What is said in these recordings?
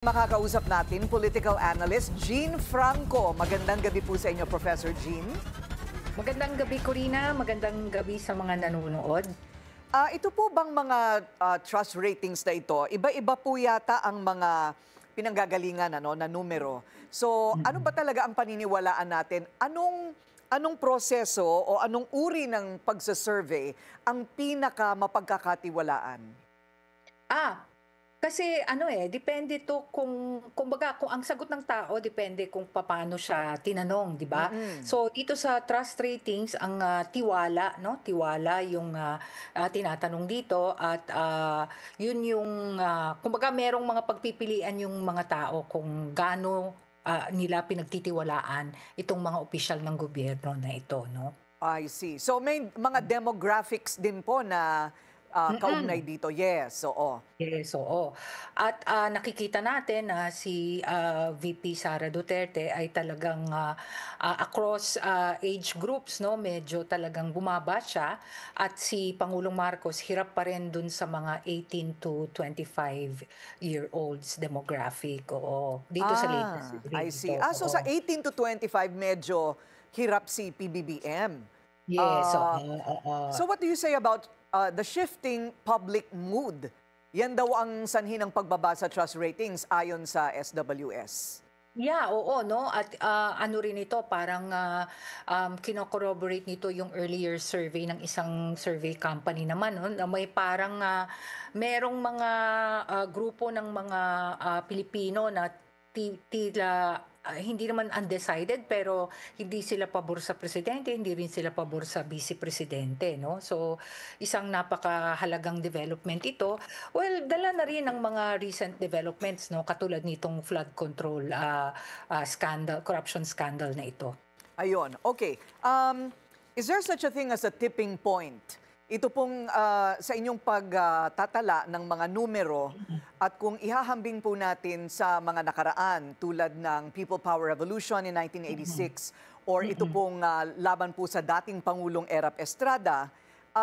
Makakausap natin, political analyst Jean Franco. Magandang gabi po sa inyo, Professor Jean. Magandang gabi, Corina. Magandang gabi sa mga nanonood. Ito po bang mga trust ratings na ito, iba-iba po yata ang mga pinanggagalingan na numero. So, ano ba talaga ang paniniwalaan natin? Anong proseso o anong uri ng pagsasurvey ang pinaka mapagkakatiwalaan? Kasi depende to kumbaga kung ang sagot ng tao depende kung paano siya tinanong, 'di ba? So dito sa trust ratings ang tiwala, no? Tiwala yung tinatanong dito at yun yung kumbaga merong mga pagpipilian yung mga tao kung gaano nila pinagtitiwalaan itong mga opisyal ng gobyerno na ito, no? I see. So, may mga demographics din po na kaugnay dito. Yes, oo. Yes, oo. At nakikita natin na si VP Sara Duterte ay talagang across age groups, no, medyo talagang bumaba siya. At si Pangulong Marcos hirap pa rin dun sa mga 18 to 25-year-olds demographic. Oo, dito sa latest I read see. ito. So sa Oo. 18 to 25, medyo hirap si PBBM. Yes, oo, Ah, oo. so what do you say about the shifting public mood? Yan daw ang sanhi ng pagbaba sa trust ratings ayon sa SWS. Yeah, oo, no? At ano rin ito, parang kino-corroborate nito yung earlier survey ng isang survey company naman, no? Na may parang merong mga grupo ng mga Pilipino na tila hindi naman undecided pero hindi sila pabor sa presidente, hindi rin sila pabor sa vice presidente, no? So isang napakahalagang development ito. Well, dala na rin ng mga recent developments, no, katulad nitong flood control scandal, corruption scandal na ito. Ayun, okay. Is there such a thing as a tipping point? Ito pong sa inyong pagtatala ng mga numero at kung ihahambing po natin sa mga nakaraan tulad ng People Power Revolution in 1986 or ito pong laban po sa dating Pangulong Erap Estrada,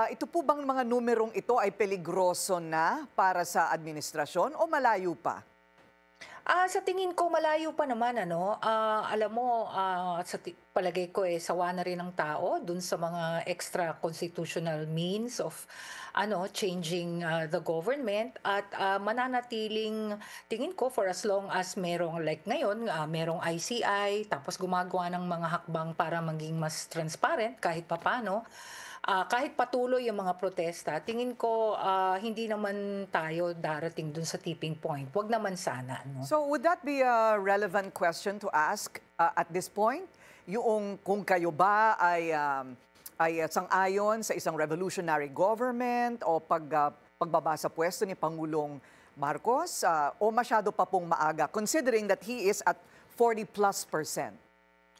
ito po bang mga numerong ito ay peligroso na para sa administrasyon o malayo pa? Sa tingin ko malayo pa naman ano. Alam mo, palagay ko sawa na rin ng tao dun sa mga extra constitutional means of changing the government at mananatiling tingin ko for as long as merong like ngayon, merong ICI tapos gumagawa ng mga hakbang para maging mas transparent kahit papaano. Kahit patuloy yung mga protesta, tingin ko hindi naman tayo darating dun sa tipping point. Wag naman sana, no? So would that be a relevant question to ask at this point? Yung kung kayo ba ay sang-ayon sa isang revolutionary government o pagbaba sa pwesto ni Pangulong Marcos o masyado pa pong maaga considering that he is at 40+%?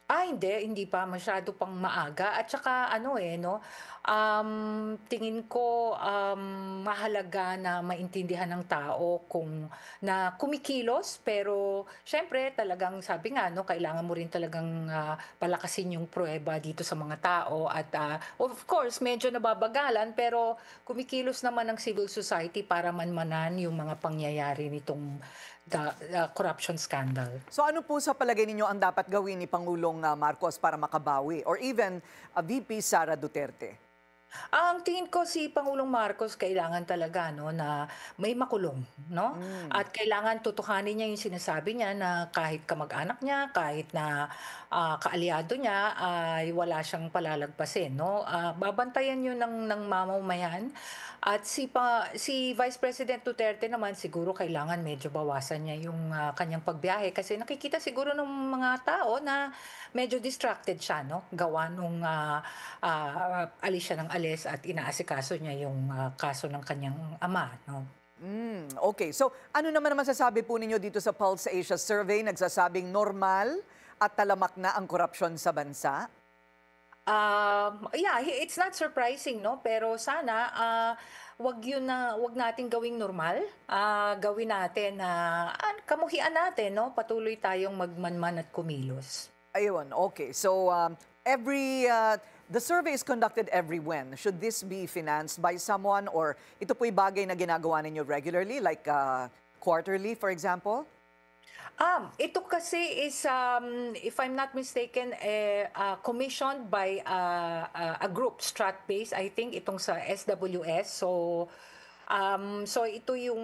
Hindi pa masyado pang maaga at saka no, tingin ko mahalaga na maintindihan ng tao kung na kumikilos pero syempre talagang sabi nga no, kailangan mo rin talagang palakasin yung pruweba dito sa mga tao at of course medyo nababagalan pero kumikilos naman ang civil society para manmanan yung mga pangyayari nitong corruption scandal. So ano po sa palagay ninyo ang dapat gawin ni Pangulong Marcos para makabawi or even VP Sara Duterte? Ang tingin ko si Pangulong Marcos kailangan talaga no na may makulong, no? At kailangan tutuhanin niya yung sinasabi niya na kahit kamag-anak niya, kahit na kaalyado niya ay wala siyang palalagpasin, no? Babantayan 'yun ng mamamayan. At si Vice President Duterte naman siguro kailangan medyo bawasan niya yung kanyang pagbiyahe kasi nakikita siguro ng mga tao na medyo distracted siya, no? Gawa nung alis siya ng alis at inaasikaso niya yung kaso ng kanyang ama, no? Okay, so ano naman masasabi po ninyo dito sa Pulse Asia Survey? Nagsasabing normal at talamak na ang korupsyon sa bansa? Yeah, it's not surprising, no? Pero sana wag nating gawing normal. Gawin natin na kamuhian natin, no? Patuloy tayong magmanman at kumilos. Ayun, okay. So the survey is conducted every when? Should this be financed by someone or ito po'y bagay na ginagawa ninyo regularly like quarterly for example? Ito kasi is, if I'm not mistaken, commissioned by a group, Stratbase, I think, itong sa SWS. So ito yung,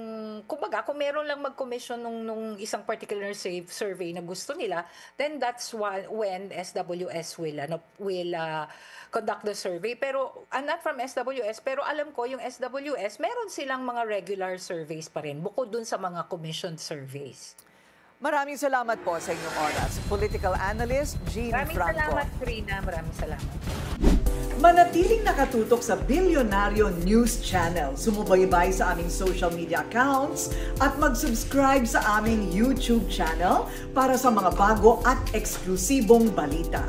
kumbaga, kung meron lang mag-commission nung isang particular survey na gusto nila, then that's when SWS will conduct the survey. Pero I'm not from SWS, pero alam ko yung SWS, meron silang mga regular surveys pa rin, bukod dun sa mga commissioned surveys. Maraming salamat po sa inyong oras. Political Analyst Jean Maraming Franco. salamat, Trina. Maraming salamat. Manatiling nakatutok sa Bilyonaryo News Channel. Sumubaybay sa aming social media accounts at mag-subscribe sa aming YouTube channel para sa mga bago at eksklusibong balita.